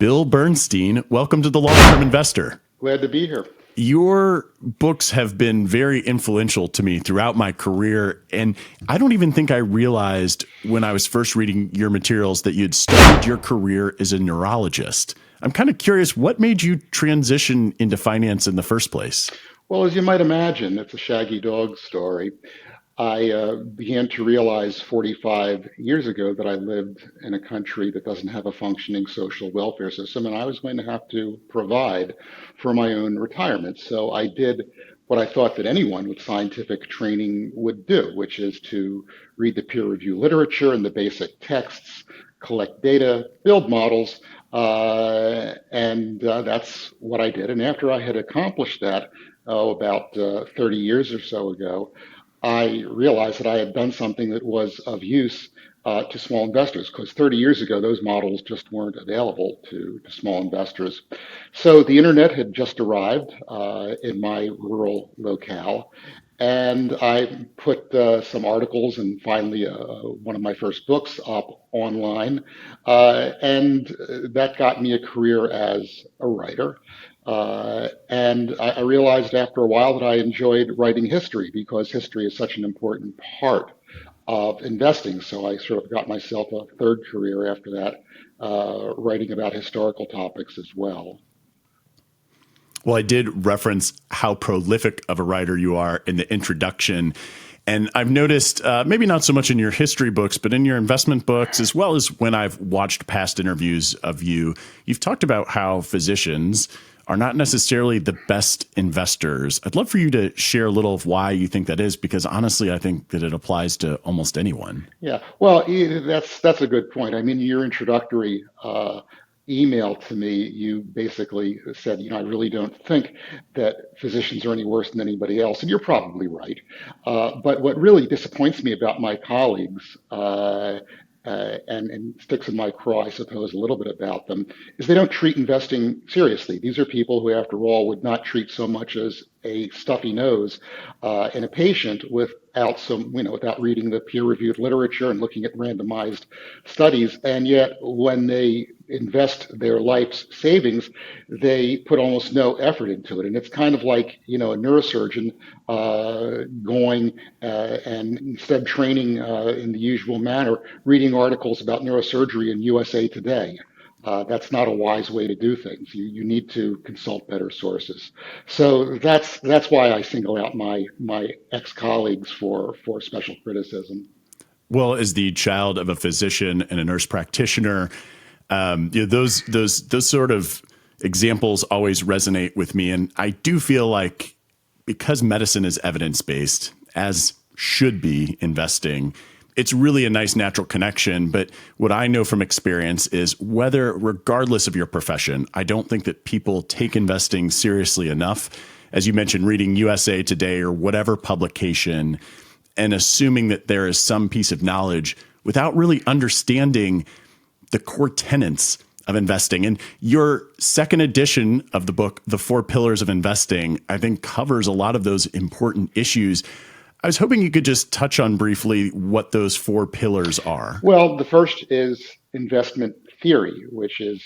Bill Bernstein. Welcome to The Long-Term Investor. Glad to be here. Your books have been very influential to me throughout my career, and I don't even think I realized when I was first reading your materials that you'd started your career as a neurologist. I'm kind of curious, what made you transition into finance in the first place? Well, as you might imagine, it's a shaggy dog story. I began to realize 45 years ago that I lived in a country that doesn't have a functioning social welfare system, and I was going to have to provide for my own retirement. So I did what I thought that anyone with scientific training would do, which is to read the peer review literature and the basic texts, collect data, build models, and that's what I did. And after I had accomplished that, about 30 years or so ago, I realized that I had done something that was of use to small investors, because 30 years ago, those models just weren't available to small investors. So the internet had just arrived in my rural locale, and I put some articles and finally one of my first books up online. And that got me a career as a writer. And I realized after a while that I enjoyed writing history because history is such an important part of investing. So I sort of got myself a third career after that, writing about historical topics as well. Well, I did reference how prolific of a writer you are in the introduction. And I've noticed, maybe not so much in your history books, but in your investment books, as well as when I've watched past interviews of you, you've talked about how physicians are not necessarily the best investors. I'd love for you to share a little of why you think that is, because honestly, I think that it applies to almost anyone. Yeah, well, that's a good point. I mean, your introductory email to me, you basically said, I really don't think that physicians are any worse than anybody else, and you're probably right. But what really disappoints me about my colleagues, and sticks in my craw, I suppose, a little bit about them, is they don't treat investing seriously. These are people who, after all, would not treat so much as a stuffy nose in a patient without reading the peer-reviewed literature and looking at randomized studies. And yet, when they invest their life's savings, they put almost no effort into it. And it's kind of like, a neurosurgeon going and instead of training in the usual manner, reading articles about neurosurgery in USA Today. That's not a wise way to do things. You need to consult better sources. So that's why I single out my ex-colleagues for special criticism. Well, as the child of a physician and a nurse practitioner, those sort of examples always resonate with me. And I do feel like because medicine is evidence-based, as should be investing, it's really a nice natural connection. But what I know from experience is regardless of your profession, I don't think that people take investing seriously enough. As you mentioned, reading USA Today or whatever publication and assuming that there is some piece of knowledge without really understanding the core tenets of investing. And your second edition of the book, The Four Pillars of Investing, I think covers a lot of those important issues. I was hoping you could just touch on briefly what those four pillars are. Well, the first is investment theory, which is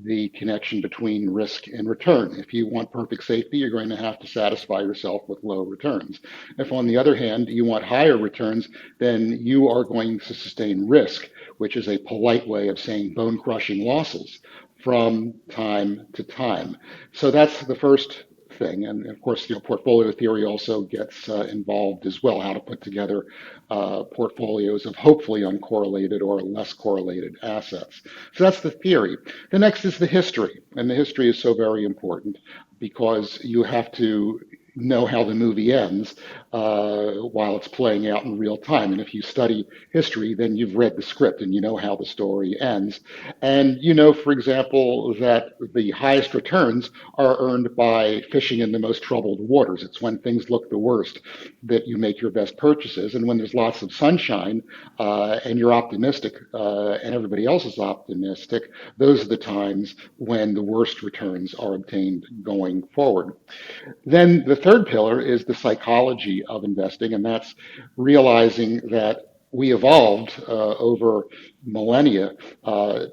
the connection between risk and return. If you want perfect safety, you're going to have to satisfy yourself with low returns. If, on the other hand, you want higher returns, then you are going to sustain risk, which is a polite way of saying bone-crushing losses from time to time. So that's the first thing. And of course, portfolio theory also gets involved as well, how to put together portfolios of hopefully uncorrelated or less correlated assets. So that's the theory. The next is the history. And the history is so very important because you have to know how the movie ends while it's playing out in real time. And if you study history, then you've read the script and you know how the story ends. And for example, that the highest returns are earned by fishing in the most troubled waters. It's when things look the worst that you make your best purchases. And when there's lots of sunshine and you're optimistic and everybody else is optimistic, those are the times when the worst returns are obtained going forward. Then the third pillar is the psychology of investing, and that's realizing that we evolved over millennia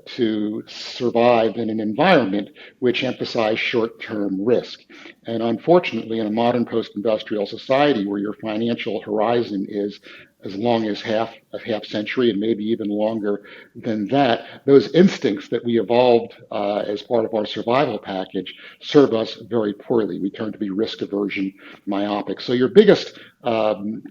to survive in an environment which emphasized short-term risk. And unfortunately, in a modern post-industrial society where your financial horizon is as long as a half century and maybe even longer than that, those instincts that we evolved as part of our survival package serve us very poorly. We turn to be risk aversion, myopic. So your biggest enemy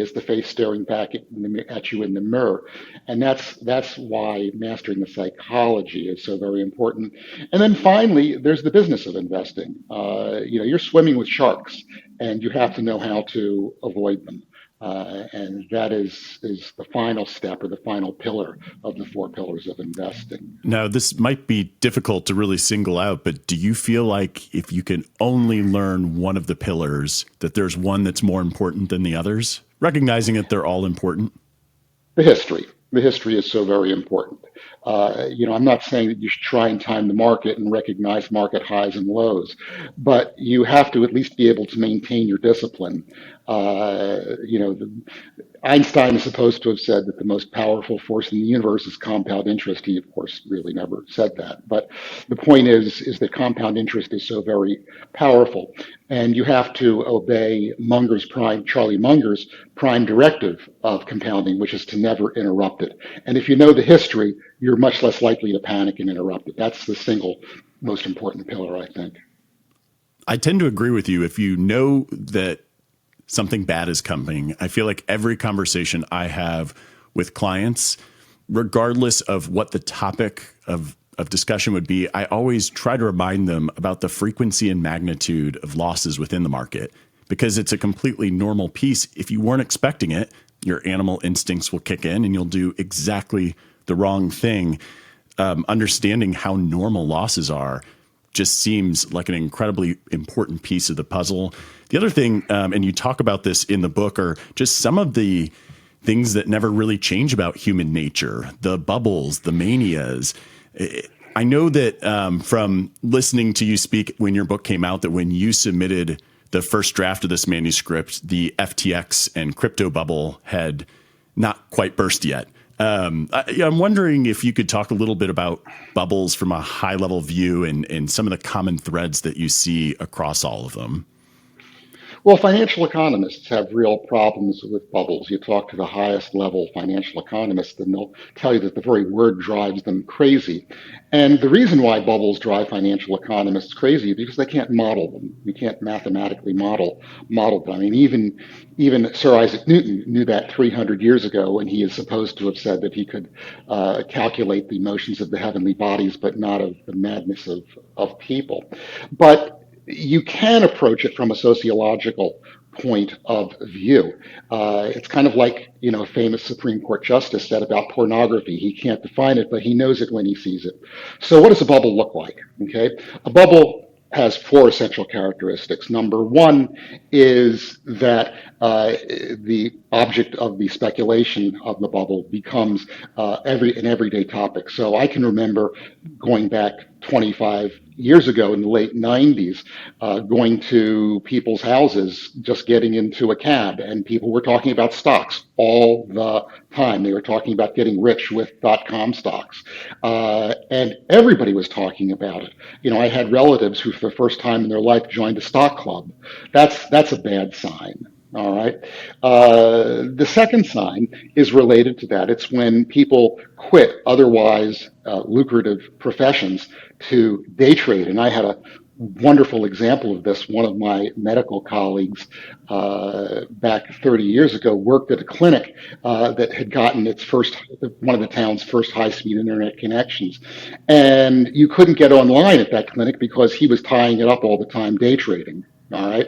is the face staring back at you in the mirror, and that's why mastering the psychology is so very important. And then finally, there's the business of investing. You're swimming with sharks, and you have to know how to avoid them. And that is the final step or the final pillar of the four pillars of investing. Now, this might be difficult to really single out, but do you feel like if you can only learn one of the pillars, that there's one that's more important than the others, recognizing that they're all important? The history. The history is so very important. I'm not saying that you should try and time the market and recognize market highs and lows, but you have to at least be able to maintain your discipline. Einstein is supposed to have said that the most powerful force in the universe is compound interest. He, of course, really never said that. But the point is that compound interest is so very powerful. And you have to obey Charlie Munger's prime directive of compounding, which is to never interrupt it. And if you know the history, you're much less likely to panic and interrupt it. That's the single most important pillar, I think. I tend to agree with you. If you know that something bad is coming, I feel like every conversation I have with clients, regardless of what the topic of discussion would be, I always try to remind them about the frequency and magnitude of losses within the market, because it's a completely normal piece. If you weren't expecting it, your animal instincts will kick in and you'll do exactly the wrong thing. Understanding how normal losses are just seems like an incredibly important piece of the puzzle. The other thing, and you talk about this in the book, are just some of the things that never really change about human nature, the bubbles, the manias. I know that from listening to you speak when your book came out, that when you submitted the first draft of this manuscript, the FTX and crypto bubble had not quite burst yet. I'm wondering if you could talk a little bit about bubbles from a high level view and some of the common threads that you see across all of them. Well, financial economists have real problems with bubbles. You talk to the highest level financial economists, and they'll tell you that the very word drives them crazy. And the reason why bubbles drive financial economists crazy is because they can't model them. You can't mathematically model them. I mean, even Sir Isaac Newton knew that 300 years ago, and he is supposed to have said that he could calculate the motions of the heavenly bodies, but not of the madness of people. But you can approach it from a sociological point of view. It's kind of like, a famous Supreme Court justice said about pornography. He can't define it, but he knows it when he sees it. So what does a bubble look like? Okay. A bubble has four essential characteristics. Number one is that the object of the speculation of the bubble becomes an everyday topic. So I can remember going back 25 years ago in the late 90s, going to people's houses, just getting into a cab, and people were talking about stocks all the time. They were talking about getting rich with .com stocks, and everybody was talking about it. I had relatives who, for the first time in their life, joined a stock club. That's a bad sign. All right. The second sign is related to that. It's when people quit otherwise lucrative professions to day trade. And I had a wonderful example of this. One of my medical colleagues back 30 years ago worked at a clinic that had gotten one of the town's first high-speed internet connections. And you couldn't get online at that clinic because he was tying it up all the time day trading. All right.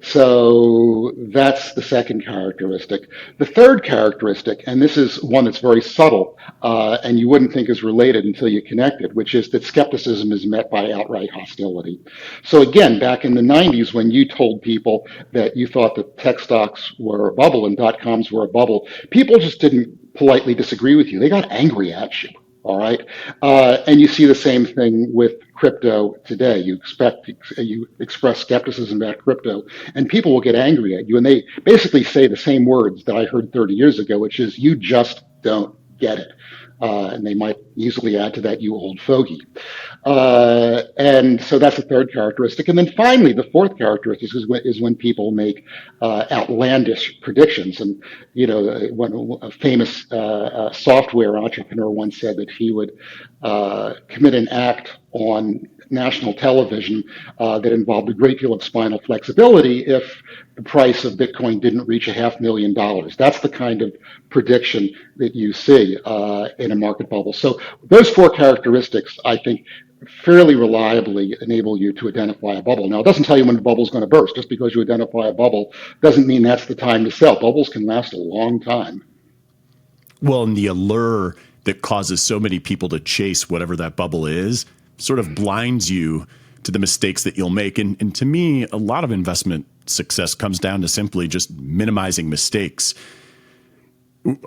So that's the second characteristic. The third characteristic, and this is one that's very subtle and you wouldn't think is related until you connect it, which is that skepticism is met by outright hostility. So again, back in the 90s, when you told people that you thought that tech stocks were a bubble and .coms were a bubble, people just didn't politely disagree with you. They got angry at you. All right. And you see the same thing with crypto today. You express skepticism about crypto, and people will get angry at you. And they basically say the same words that I heard 30 years ago, which is, you just don't get it. And they might easily add to that, you old fogey. And so that's the third characteristic. And then finally, the fourth characteristic is when people make outlandish predictions. And, when a famous software entrepreneur once said that he would commit an act on national television that involved a great deal of spinal flexibility if the price of Bitcoin didn't reach $500,000. That's the kind of prediction that you see in a market bubble. So those four characteristics, I think, fairly reliably enable you to identify a bubble. Now, it doesn't tell you when the bubble is going to burst. Just because you identify a bubble doesn't mean that's the time to sell. Bubbles can last a long time. Well, and the allure that causes so many people to chase whatever that bubble is sort of blinds you to the mistakes that you'll make. And to me, a lot of investment success comes down to simply just minimizing mistakes.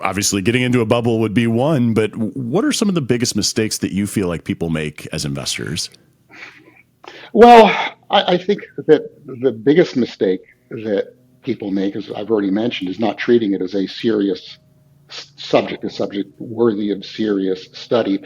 Obviously, getting into a bubble would be one, but what are some of the biggest mistakes that you feel like people make as investors? Well, I think that the biggest mistake that people make, as I've already mentioned, is not treating it as a serious subject, a subject worthy of serious study.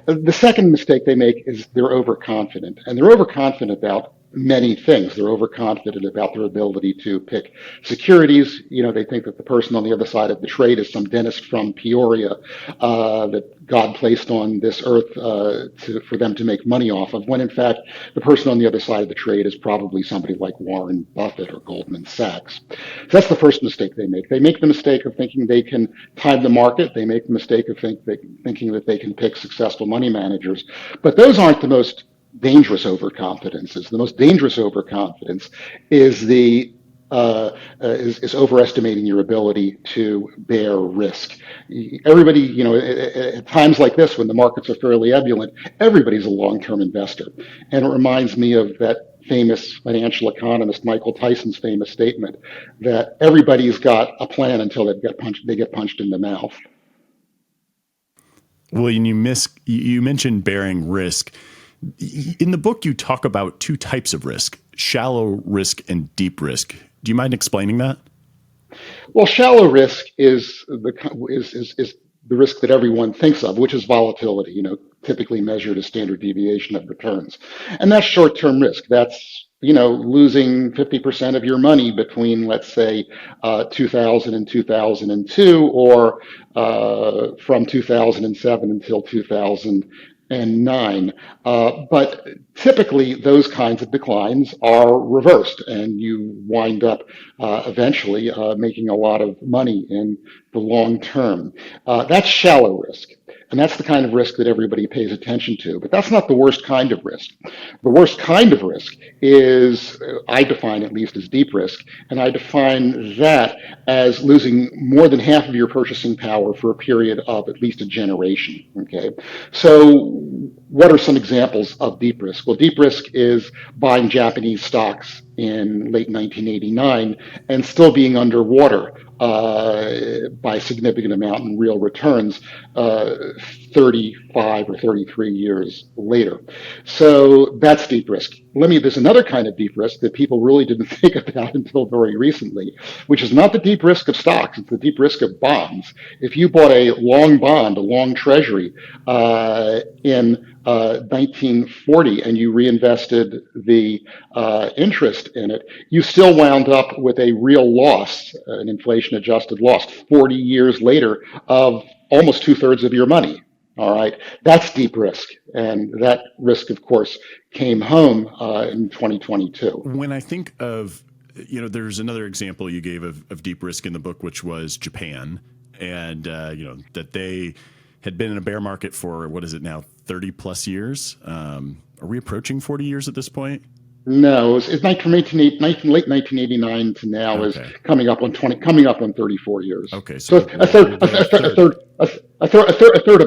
The second mistake they make is they're overconfident, and they're overconfident about many things. They're overconfident about their ability to pick securities. They think that the person on the other side of the trade is some dentist from Peoria that God placed on this earth for them to make money off of, when in fact the person on the other side of the trade is probably somebody like Warren Buffett or Goldman Sachs. So that's the first mistake they make. They make the mistake of thinking they can time the market. They make the mistake of thinking that they can pick successful money managers. But those aren't the most dangerous overconfidences. The most dangerous overconfidence is is overestimating your ability to bear risk. Everybody, at times like this, when the markets are fairly ebullient, everybody's a long-term investor. And it reminds me of that famous financial economist Michael Tyson's famous statement that everybody's got a plan until they get punched in the mouth. Well, and you mentioned bearing risk. In the book, you talk about two types of risk: shallow risk and deep risk. Do you mind explaining that? Well, shallow risk is the risk that everyone thinks of, which is volatility, typically measured as standard deviation of returns. And that's short-term risk. That's, losing 50% of your money between, let's say, 2000 and 2002, or from 2007 until 2009. But typically, those kinds of declines are reversed, and you wind up eventually making a lot of money in the long term. That's shallow risk. And that's the kind of risk that everybody pays attention to. But that's not the worst kind of risk. The worst kind of risk is, I define at least, as deep risk. And I define that as losing more than half of your purchasing power for a period of at least a generation. Okay. So what are some examples of deep risk? Well, deep risk is buying Japanese stocks in late 1989 and still being underwater by a significant amount in real returns 35 or 33 years later. So that's deep risk. There's another kind of deep risk that people really didn't think about until very recently, which is not the deep risk of stocks, it's the deep risk of bonds. If you bought a long bond, a long treasury in 1940 and you reinvested the interest in it, you still wound up with a real loss, an inflation adjusted loss 40 years later of almost 2/3 of your money. All right. That's deep risk. And that risk, of course, came home in 2022. When I think of, there's another example you gave of deep risk in the book, which was Japan. And, that they had been in a bear market for, what is it now, 30 plus years? Are we approaching 40 years at this point? No, it's late 1989 to now. Okay. Is coming up on 34 years. Okay, so a third of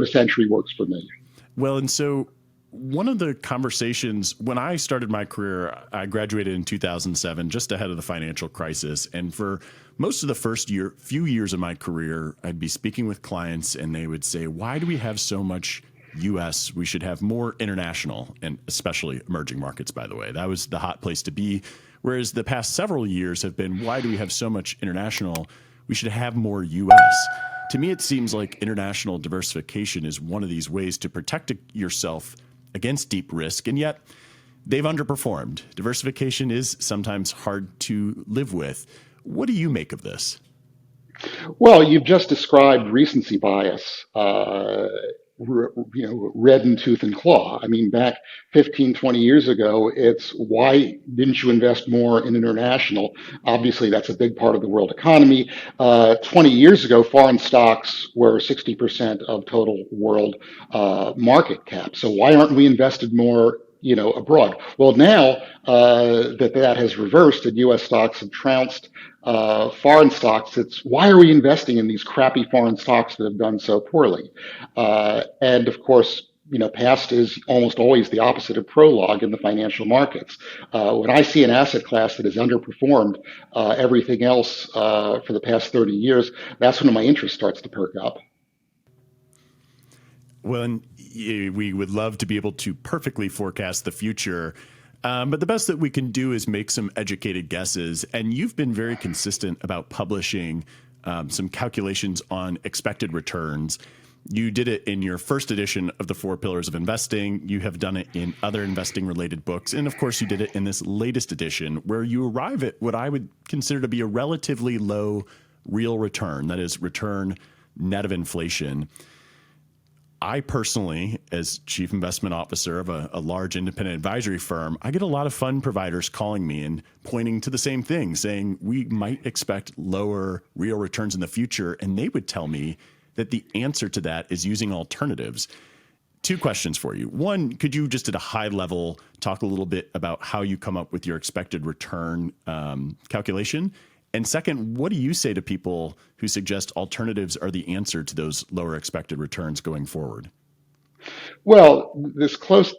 a century works for me. Well, and so one of the conversations when I started my career, I graduated in 2007, just ahead of the financial crisis, and for most of the few years of my career, I'd be speaking with clients, and they would say, "Why do we have so much US. We should have more international and especially emerging markets, by the way. That was the hot place to be. Whereas the past several years have been, why do we have so much international? We should have more US. To me, it seems like international diversification is one of these ways to protect yourself against deep risk. And yet, they've underperformed. Diversification is sometimes hard to live with. What do you make of this? Well, you've just described recency bias, red in tooth and claw. I mean, back 15, 20 years ago, it's why didn't you invest more in international? Obviously, that's a big part of the world economy. 20 years ago, foreign stocks were 60% of total world market cap. So why aren't we invested more abroad? Well, now that has reversed and U.S. stocks have trounced foreign stocks, it's why are we investing in these crappy foreign stocks that have done so poorly? And of course, past is almost always the opposite of prologue in the financial markets. When I see an asset class that has underperformed everything else for the past 30 years, that's when my interest starts to perk up. Well, and we would love to be able to perfectly forecast the future. But the best that we can do is make some educated guesses. And you've been very consistent about publishing some calculations on expected returns. You did it in your first edition of the Four Pillars of Investing. You have done it in other investing related books. And of course, you did it in this latest edition where you arrive at what I would consider to be a relatively low real return, that is, return net of inflation. I personally, as chief investment officer of a large independent advisory firm, I get a lot of fund providers calling me and pointing to the same thing, saying we might expect lower real returns in the future. And they would tell me that the answer to that is using alternatives. Two questions for you. One, could you just at a high level talk a little bit about how you come up with your expected return calculation? And second, what do you say to people who suggest alternatives are the answer to those lower expected returns going forward? Well, the first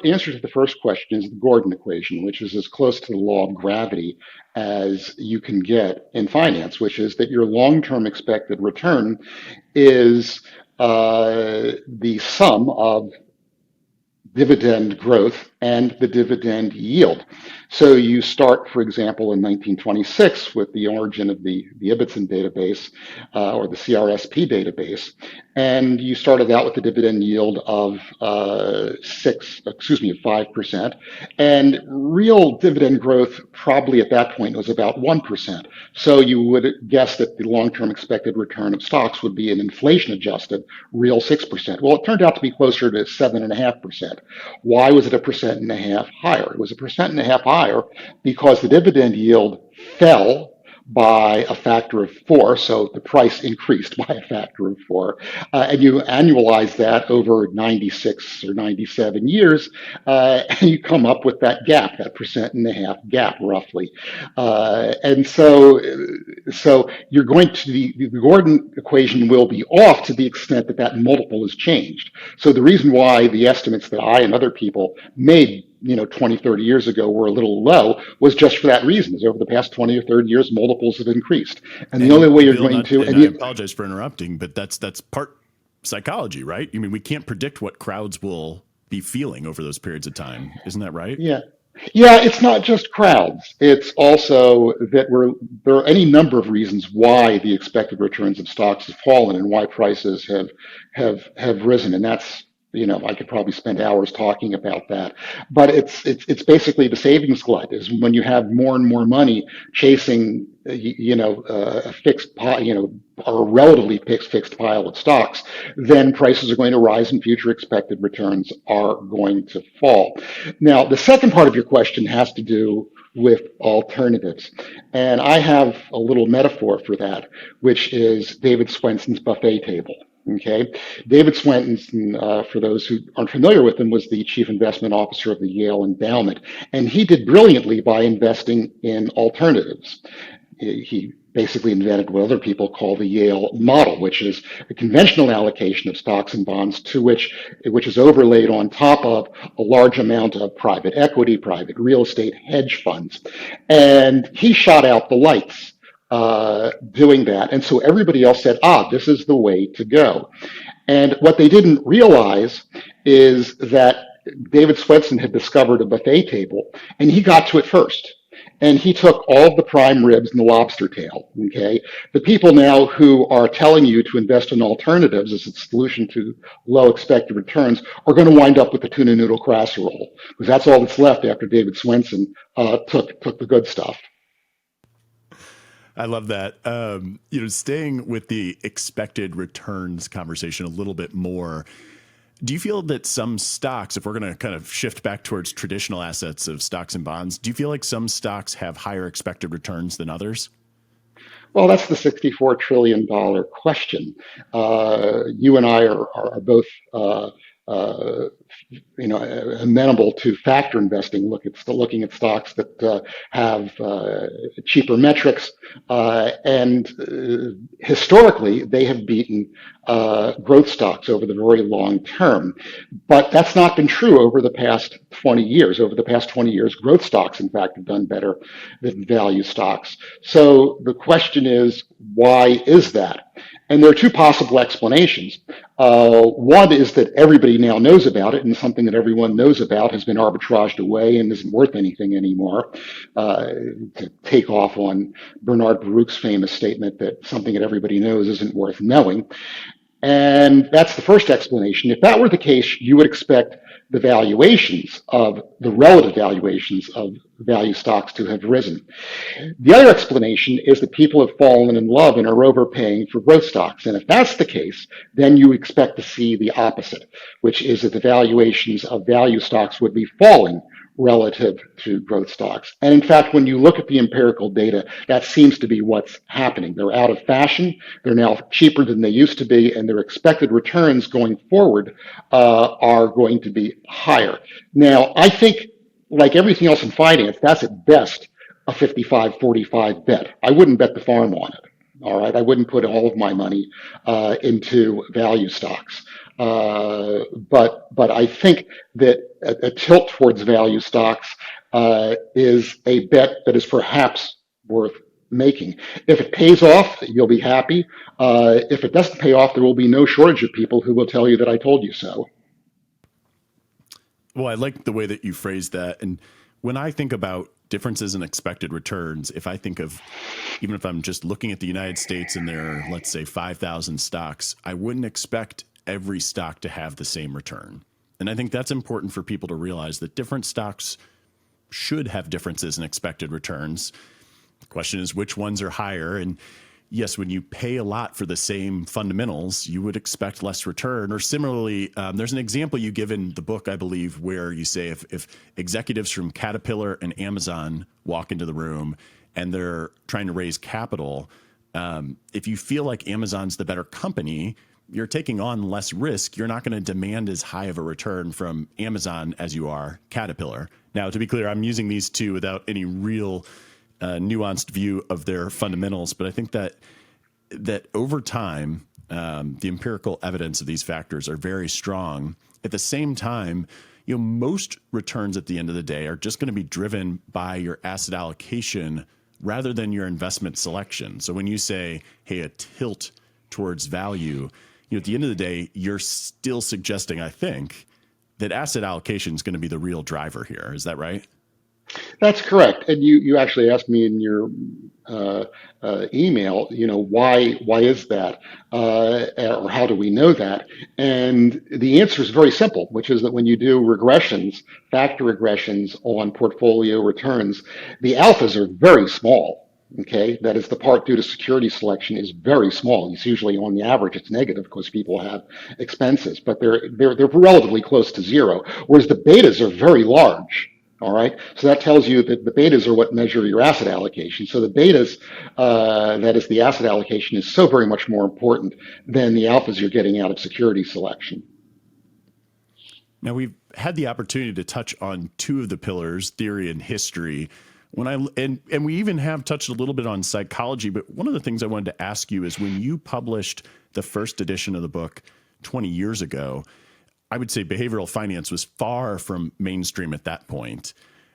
answer to the first question is the Gordon equation, which is as close to the law of gravity as you can get in finance, which is that your long-term expected return is the sum of dividend growth and the dividend yield. So you start, for example, in 1926 with the origin of the Ibbotson database or the CRSP database, and you started out with the dividend yield of 5%, and real dividend growth probably at that point was about 1%. So you would guess that the long-term expected return of stocks would be an inflation-adjusted real 6%. Well, it turned out to be closer to 7.5%. Why was it a 1.5% higher? It was a 1.5% higher because the dividend yield fell by a factor of 4, so the price increased by a factor of 4, and you annualize that over 96 or 97 years, and you come up with that gap, that 1.5% gap, roughly. And so you're going to the Gordon equation will be off to the extent that that multiple is changed. So the reason why the estimates that I and other people made 20, 30 years ago were a little low was just for that reason. Is over the past 20 or 30 years, multiples have increased. And the only way you're going to... And I apologize for interrupting, but that's part psychology, right? I mean, we can't predict what crowds will be feeling over those periods of time. Isn't that right? Yeah. Yeah, it's not just crowds. It's also that there are any number of reasons why the expected returns of stocks have fallen and why prices have risen. And that's I could probably spend hours talking about that, but it's basically the savings glut is when you have more and more money chasing, a fixed pile, or a relatively fixed pile of stocks, then prices are going to rise and future expected returns are going to fall. Now, the second part of your question has to do with alternatives. And I have a little metaphor for that, which is David Swenson's buffet table. Okay, David Swenson, for those who aren't familiar with him, was the chief investment officer of the Yale Endowment, and he did brilliantly by investing in alternatives. He basically invented what other people call the Yale model, which is a conventional allocation of stocks and bonds to which is overlaid on top of a large amount of private equity, private real estate, hedge funds, and he shot out the lights doing that. And so everybody else said, this is the way to go. And what they didn't realize is that David Swenson had discovered a buffet table, and he got to it first. And he took all of the prime ribs and the lobster tail. Okay, the people now who are telling you to invest in alternatives as a solution to low expected returns are going to wind up with the tuna noodle casserole because that's all that's left after David Swenson took the good stuff. I love that. Staying with the expected returns conversation a little bit more, do you feel that some stocks, if we're going to kind of shift back towards traditional assets of stocks and bonds, do you feel like some stocks have higher expected returns than others? Well, that's the $64 trillion question. You and I are both uh, amenable to factor investing. Looking at stocks that have cheaper metrics, and historically they have beaten growth stocks over the very long term. But that's not been true over the past 20 years. Over the past 20 years, growth stocks, in fact, have done better than value stocks. So the question is, why is that? And there are two possible explanations. One is that everybody now knows about it, and something that everyone knows about has been arbitraged away and isn't worth anything anymore. To take off on Bernard Baruch's famous statement that something that everybody knows isn't worth knowing. And that's the first explanation. If that were the case, you would expect the relative valuations of value stocks to have risen. The other explanation is that people have fallen in love and are overpaying for growth stocks. And if that's the case, then you expect to see the opposite, which is that the valuations of value stocks would be falling relative to growth stocks. And in fact, when you look at the empirical data, that seems to be what's happening. They're out of fashion. They're now cheaper than they used to be, and their expected returns going forward are going to be higher. Now, I think, like everything else in finance, that's at best a 55-45 bet. I wouldn't bet the farm on it. All right. I wouldn't put all of my money into value stocks. But I think that a tilt towards value stocks is a bet that is perhaps worth making. If it pays off, you'll be happy. If it doesn't pay off, there will be no shortage of people who will tell you that I told you so. Well, I like the way that you phrased that. And when I think about differences in expected returns, if I think of, even if I'm just looking at the United States and there are, let's say, 5,000 stocks, I wouldn't expect every stock to have the same return. And I think that's important for people to realize that different stocks should have differences in expected returns. The question is which ones are higher. And yes, when you pay a lot for the same fundamentals, you would expect less return. Or similarly, there's an example you give in the book, I believe, where you say if executives from Caterpillar and Amazon walk into the room and they're trying to raise capital, if you feel like Amazon's the better company, you're taking on less risk. You're not going to demand as high of a return from Amazon as you are Caterpillar. Now, to be clear, I'm using these two without any real nuanced view of their fundamentals, but I think that over time, the empirical evidence of these factors are very strong. At the same time, most returns at the end of the day are just going to be driven by your asset allocation rather than your investment selection. So when you say, hey, a tilt towards value, at the end of the day, you're still suggesting, I think, that asset allocation is going to be the real driver here. Is that right? That's correct. And you actually asked me in your email, why is that, or how do we know that? And the answer is very simple, which is that when you do factor regressions on portfolio returns, the alphas are very small. Okay, that is the part due to security selection is very small. It's usually on the average it's negative because people have expenses, but they're relatively close to zero. Whereas the betas are very large. All right, so that tells you that the betas are what measure your asset allocation. So the betas, that is the asset allocation, is so very much more important than the alphas you're getting out of security selection. Now, we've had the opportunity to touch on two of the pillars, theory and history. And we even have touched a little bit on psychology, but one of the things I wanted to ask you is when you published the first edition of the book 20 years ago, I would say behavioral finance was far from mainstream at that point.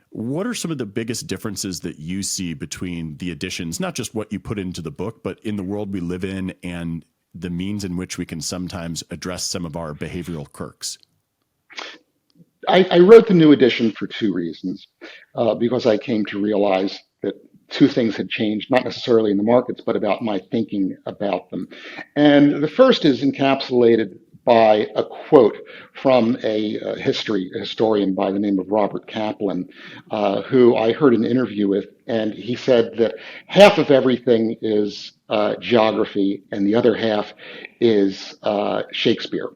What are some of the biggest differences that you see between the editions, not just what you put into the book, but in the world we live in and the means in which we can sometimes address some of our behavioral quirks? I wrote the new edition for two reasons. Because I came to realize that two things had changed, not necessarily in the markets, but about my thinking about them. And the first is encapsulated by a quote from a historian by the name of Robert Kaplan, who I heard an interview with, and he said that half of everything is geography, and the other half is Shakespeare.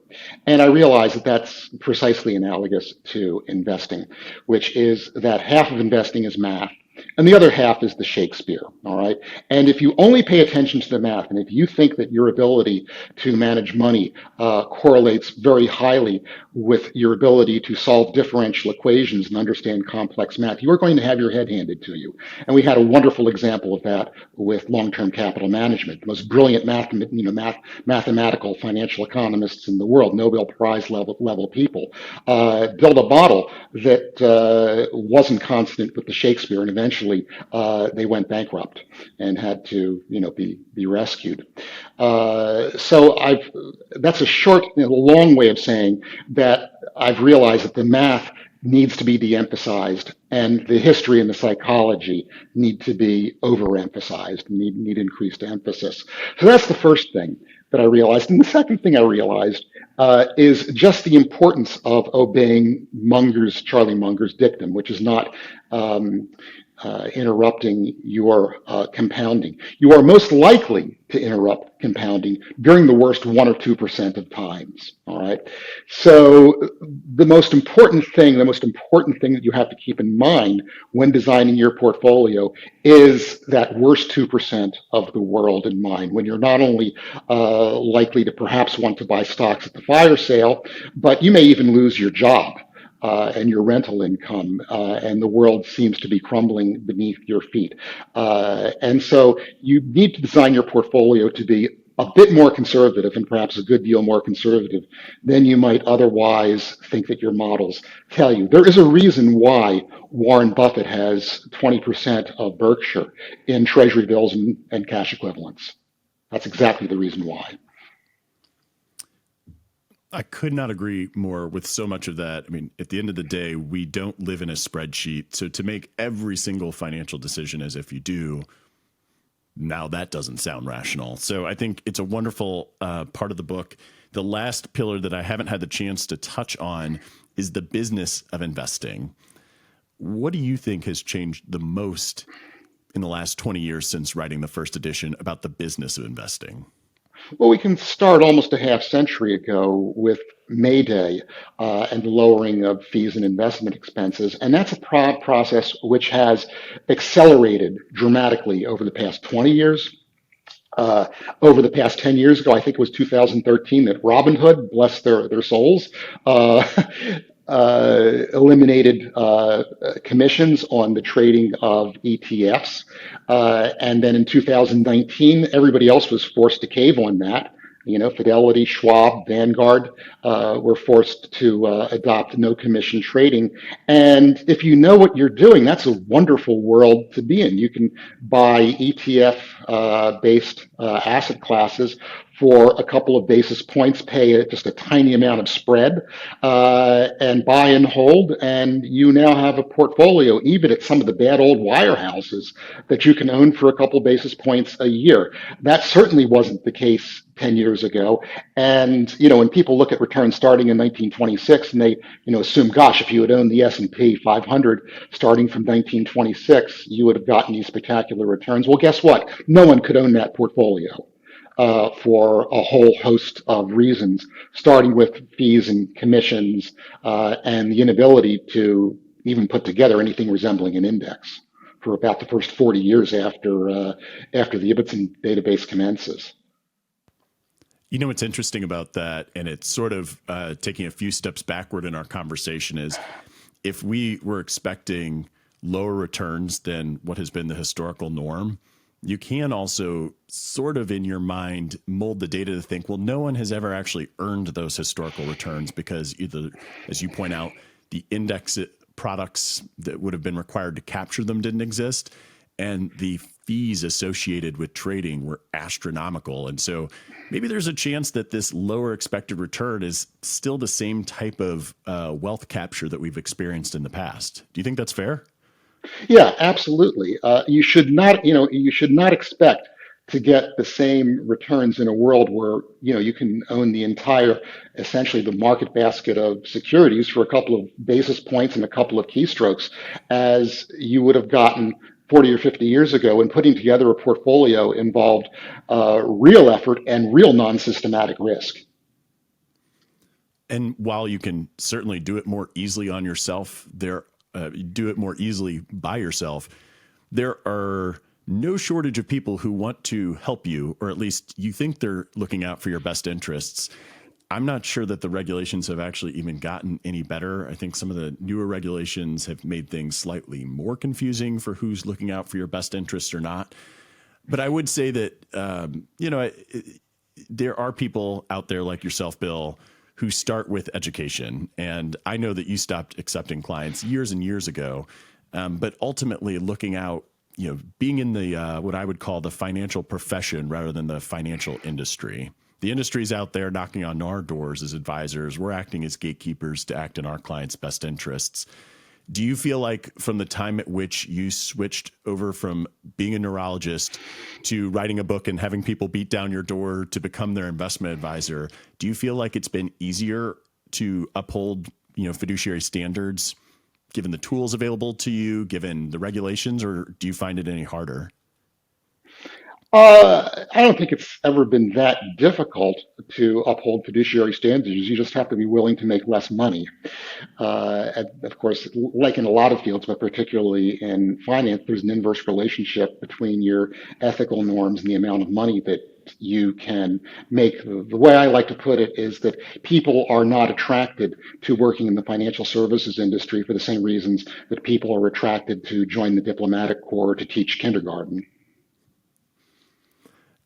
And I realize that that's precisely analogous to investing, which is that half of investing is math. And the other half is the Shakespeare, all right? And if you only pay attention to the math, and if you think that your ability to manage money correlates very highly with your ability to solve differential equations and understand complex math, you are going to have your head handed to you. And we had a wonderful example of that with long-term capital management. The most brilliant mathematical financial economists in the world, Nobel Prize level people, built a model that wasn't consonant with the Shakespeare, and eventually they went bankrupt and had to, be rescued. That's a short, long way of saying that I've realized that the math needs to be de-emphasized, and the history and the psychology need to be overemphasized, need increased emphasis. So that's the first thing that I realized. And the second thing I realized is just the importance of obeying Charlie Munger's dictum, which is not interrupting your compounding. You are most likely to interrupt compounding during the worst 1 or 2% of times. All right. So the most important thing that you have to keep in mind when designing your portfolio is that worst 2% of the world in mind, when you're not only likely to perhaps want to buy stocks at the fire sale, but you may even lose your job. And your rental income, and the world seems to be crumbling beneath your feet. And so you need to design your portfolio to be a bit more conservative, and perhaps a good deal more conservative than you might otherwise think that your models tell you. There is a reason why Warren Buffett has 20% of Berkshire in treasury bills and cash equivalents. That's exactly the reason why. I could not agree more with so much of that. I mean, at the end of the day, we don't live in a spreadsheet. So to make every single financial decision as if you do, now that doesn't sound rational. So I think it's a wonderful part of the book. The last pillar that I haven't had the chance to touch on is the business of investing. What do you think has changed the most in the last 20 years since writing the first edition about the business of investing? Well, we can start almost a half century ago with Mayday and the lowering of fees and investment expenses. And that's a process which has accelerated dramatically over the past 20 years. Over the past 10 years ago, I think it was 2013, that Robinhood, bless their souls, eliminated commissions on the trading of ETFs. And then in 2019, everybody else was forced to cave on that. Fidelity, Schwab, Vanguard were forced to adopt no commission trading. And if you know what you're doing, that's a wonderful world to be in. You can buy ETF based asset classes for a couple of basis points, pay just a tiny amount of spread, and buy and hold. And you now have a portfolio, even at some of the bad old wirehouses, that you can own for a couple basis points a year. That certainly wasn't the case 10 years ago. And, when people look at returns starting in 1926 and they, assume, gosh, if you had owned the S&P 500 starting from 1926, you would have gotten these spectacular returns. Well, guess what? No one could own that portfolio. For a whole host of reasons, starting with fees and commissions and the inability to even put together anything resembling an index for about the first 40 years after the Ibbotson database commences. What's interesting about that, and it's sort of taking a few steps backward in our conversation, is if we were expecting lower returns than what has been the historical norm, you can also sort of in your mind mold the data to think, well, no one has ever actually earned those historical returns because either, as you point out, the index products that would have been required to capture them didn't exist. and the fees associated with trading were astronomical. And so maybe there's a chance that this lower expected return is still the same type of wealth capture that we've experienced in the past. Do you think that's fair? Yeah, absolutely. You should not expect to get the same returns in a world where, you can own the entire, essentially the market basket of securities for a couple of basis points and a couple of keystrokes as you would have gotten 40 or 50 years ago. And putting together a portfolio involved real effort and real non-systematic risk. And while you can certainly do it more easily on yourself, do it more easily by yourself, there are no shortage of people who want to help you, or at least you think they're looking out for your best interests. I'm not sure that the regulations have actually even gotten any better. I think some of the newer regulations have made things slightly more confusing for who's looking out for your best interests or not. But I would say that, there are people out there like yourself, Bill, who start with education. And I know that you stopped accepting clients years and years ago. But ultimately looking out, being in the what I would call the financial profession rather than the financial industry. The industry's out there knocking on our doors as advisors. We're acting as gatekeepers to act in our clients' best interests. Do you feel like from the time at which you switched over from being a neurologist to writing a book and having people beat down your door to become their investment advisor, do you feel like it's been easier to uphold, fiduciary standards given the tools available to you, given the regulations, or do you find it any harder? I don't think it's ever been that difficult to uphold fiduciary standards. You just have to be willing to make less money. And of course, like in a lot of fields, but particularly in finance, there's an inverse relationship between your ethical norms and the amount of money that you can make. The way I like to put it is that people are not attracted to working in the financial services industry for the same reasons that people are attracted to join the diplomatic corps to teach kindergarten.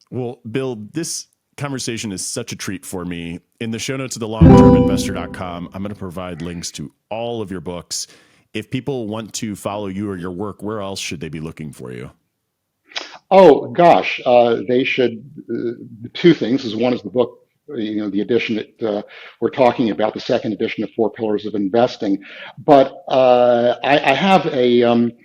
Well, Bill, this conversation is such a treat for me. In the show notes of the longterminvestor.com, I'm going to provide links to all of your books. If people want to follow you or your work, where else should they be looking for you? Oh gosh, they should. Two things is one is the book, the edition that we're talking about, the second edition of Four Pillars of Investing. But I have a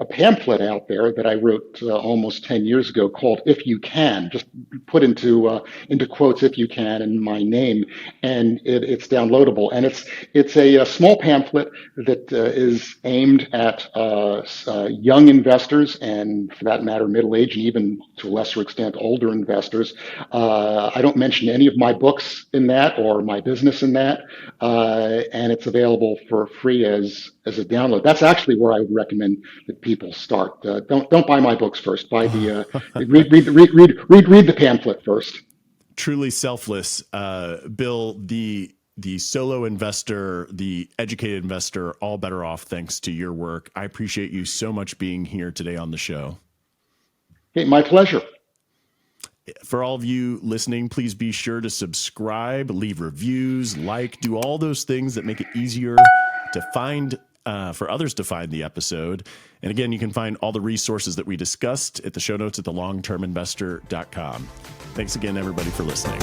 pamphlet out there that I wrote almost 10 years ago called "If You Can," just put into quotes "if you can" and my name, and it's downloadable. And it's a small pamphlet that is aimed at young investors and, for that matter, middle-aged and even to a lesser extent older investors. I don't mention any of my books in that or my business in that, and it's available for free as a download. That's actually where I would recommend that people start. Don't buy my books first. Buy the read the pamphlet first. Truly selfless, Bill. The solo investor, the educated investor, all better off thanks to your work. I appreciate you so much being here today on the show. Hey, my pleasure. For all of you listening, please be sure to subscribe, leave reviews, do all those things that make it easier to find, for others to find the episode. And again, you can find all the resources that we discussed at the show notes at thelongterminvestor.com. Thanks again, everybody, for listening.